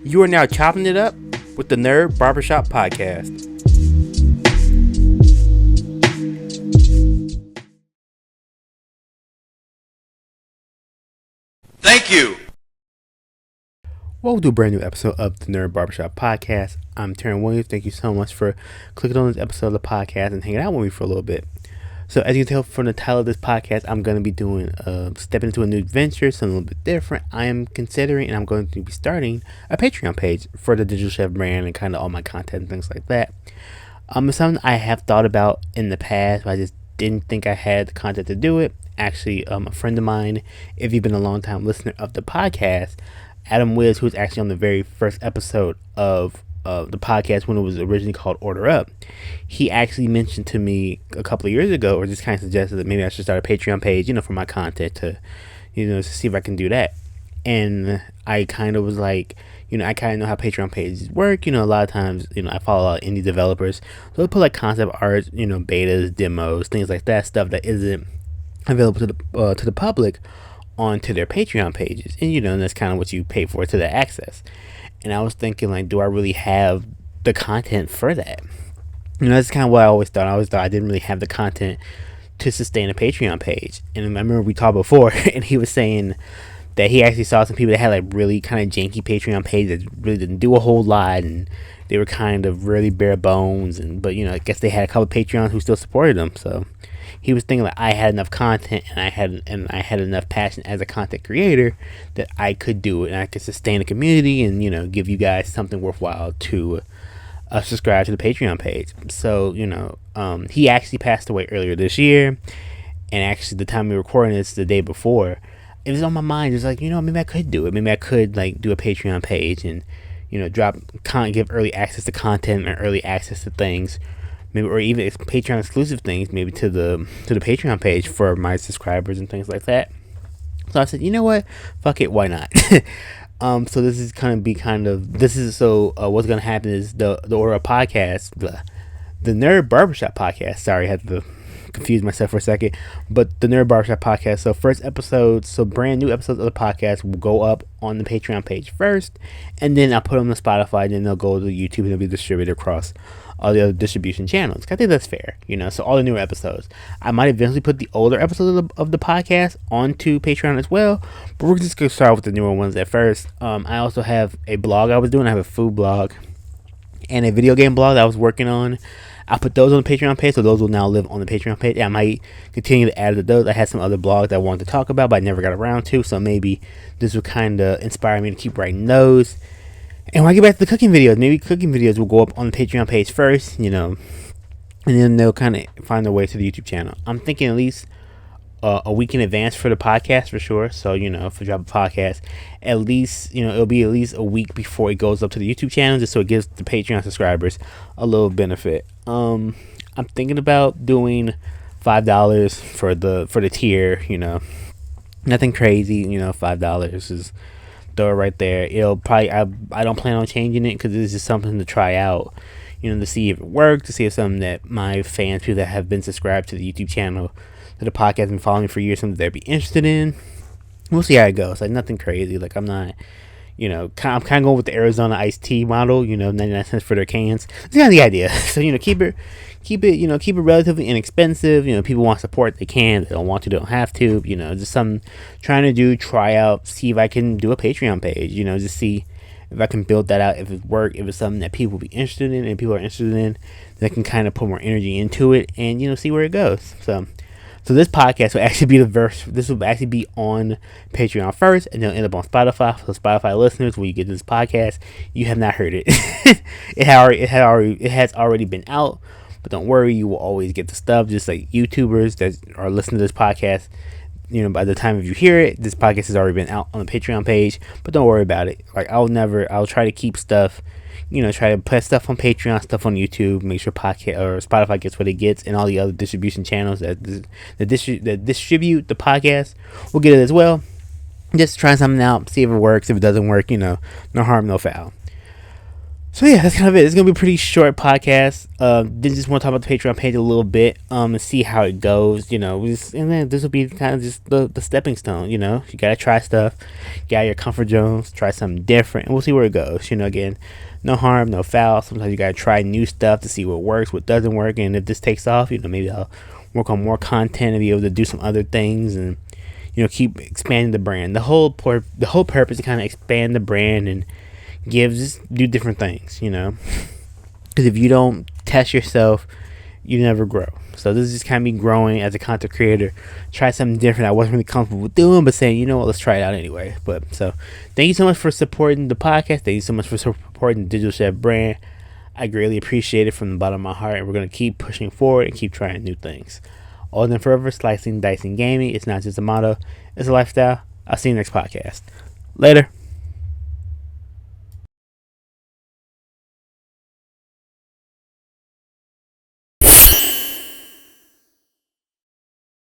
You are now chopping it up with the Nerd Barbershop Podcast. Thank you. Welcome to a brand new episode of the Nerd Barbershop Podcast. I'm Taryn Williams. Thank you so much for clicking on this episode of the podcast and hanging out with me for a little bit. So as you can tell from the title of this podcast, I'm going to be doing stepping into a new adventure, something a little bit different. I am considering and I'm going to be starting a Patreon page for the DigitalChef Brand and kind of all my content and things like that. It's something I have thought about in the past, but I just didn't think I had the content to do it. Actually, a friend of mine, if you've been a long time listener of the podcast, Adam Wiz, who's actually on the very first episode of the podcast when it was originally called Order Up, he actually mentioned to me a couple of years ago, or just kind of suggested that maybe I should start a Patreon page, for my content to see if I can do that. And I kind of was like, I kind of know how Patreon pages work. A lot of times, I follow a lot of indie developers. So they'll put like concept art, betas, demos, things like that, stuff that isn't available to the public onto their Patreon pages. And, that's kind of what you pay for, to the access. And I was thinking, like, do I really have the content for that? That's kind of what I always thought. I always thought I didn't really have the content to sustain a Patreon page. And I remember we talked before, and he was saying that he actually saw some people that had, like, really kind of janky Patreon pages that really didn't do a whole lot, and they were kind of really bare bones. But I guess they had a couple of Patreons who still supported them. So he was thinking that I had enough content and I had enough passion as a content creator that I could do it and I could sustain a community and give you guys something worthwhile to subscribe to the Patreon page. So he actually passed away earlier this year, and actually the time we were recording this, the day before, it was on my mind. It was like, maybe I could do it. Maybe I could like do a Patreon page and give early access to content or early access to things. Maybe, or even Patreon exclusive things, maybe to the Patreon page for my subscribers and things like that. So I said, you know what, fuck it, why not? So this is gonna be what's gonna happen is the Order podcast, the Nerd Barbershop Podcast. Sorry, I had to confuse myself for a second, but the Nerd Barbershop Podcast. So first episode, brand new episodes of the podcast will go up on the Patreon page first, and then I'll put them on Spotify, and then they'll go to YouTube and they'll be distributed across all the other distribution channels. I think that's fair, so all the newer episodes. I might eventually put the older episodes of the podcast onto Patreon as well, but we're just gonna start with the newer ones at first. I also have a blog I was doing. I have a food blog and a video game blog that I was working on. I'll put those on the Patreon page, so those will now live on the Patreon page. I might continue to add to those. I had some other blogs I wanted to talk about, but I never got around to, so maybe this will kind of inspire me to keep writing those. And when I get back to the cooking videos, maybe cooking videos will go up on the Patreon page first, and then they'll kind of find their way to the YouTube channel. I'm thinking at least a week in advance for the podcast for sure. So, if I drop a podcast, at least, it'll be at least a week before it goes up to the YouTube channel, just so it gives the Patreon subscribers a little benefit. I'm thinking about doing $5 for the tier, nothing crazy, $5 is throw it right there. It'll probably, I don't plan on changing it because this is something to try out, to see if it works, to see if something that my fans, people that have been subscribed to the YouTube channel, to the podcast and following me for years, something they'd be interested in. We'll see how it goes. Like, nothing crazy. Like, I'm not, I'm kind of going with the Arizona iced tea model, 99 cents for their cans. That's kind of the idea. So, keep it relatively inexpensive. People want support, they can. They don't want to, they don't have to. Just something try out, see if I can do a Patreon page, just see if I can build that out, if it works, if it's something that people will be interested in and people are interested in, they can kind of put more energy into it and, see where it goes. So this podcast will actually be this will actually be on Patreon first, and then it'll end up on Spotify. For Spotify listeners, when you get this podcast, you have not heard it. It has already been out, but don't worry, you will always get the stuff. Just like YouTubers that are listening to this podcast, by the time if you hear it, this podcast has already been out on the Patreon page. But don't worry about it. Like, I'll try to keep stuff. Try to put stuff on Patreon, stuff on YouTube, make sure podcast or Spotify gets what it gets, and all the other distribution channels that distribute the podcast will get it as well. Just try something out, see if it works. If it doesn't work, no harm, no foul. So yeah, that's kind of it. It's gonna be a pretty short podcast. Then just want to talk about the Patreon page a little bit, and see how it goes. And then this will be kind of just the stepping stone. You gotta try stuff, get out of your comfort zones, try something different, and we'll see where it goes. Again, no harm, no foul. Sometimes you gotta try new stuff to see what works, what doesn't work, and if this takes off, maybe I'll work on more content and be able to do some other things, and keep expanding the brand. The whole purpose is kind of expand the brand and do different things, because if you don't test yourself, you never grow. So this is just kind of me growing as a content creator, try something different I wasn't really comfortable with doing, but saying, let's try it out anyway. But so thank you so much for supporting the podcast. Thank you so much for supporting the DigitalChef Brand. I greatly appreciate it from the bottom of my heart, and we're going to keep pushing forward and keep trying new things. All in forever, slicing, dicing gaming. It's not just a motto, it's a lifestyle. I'll see you next podcast. Later.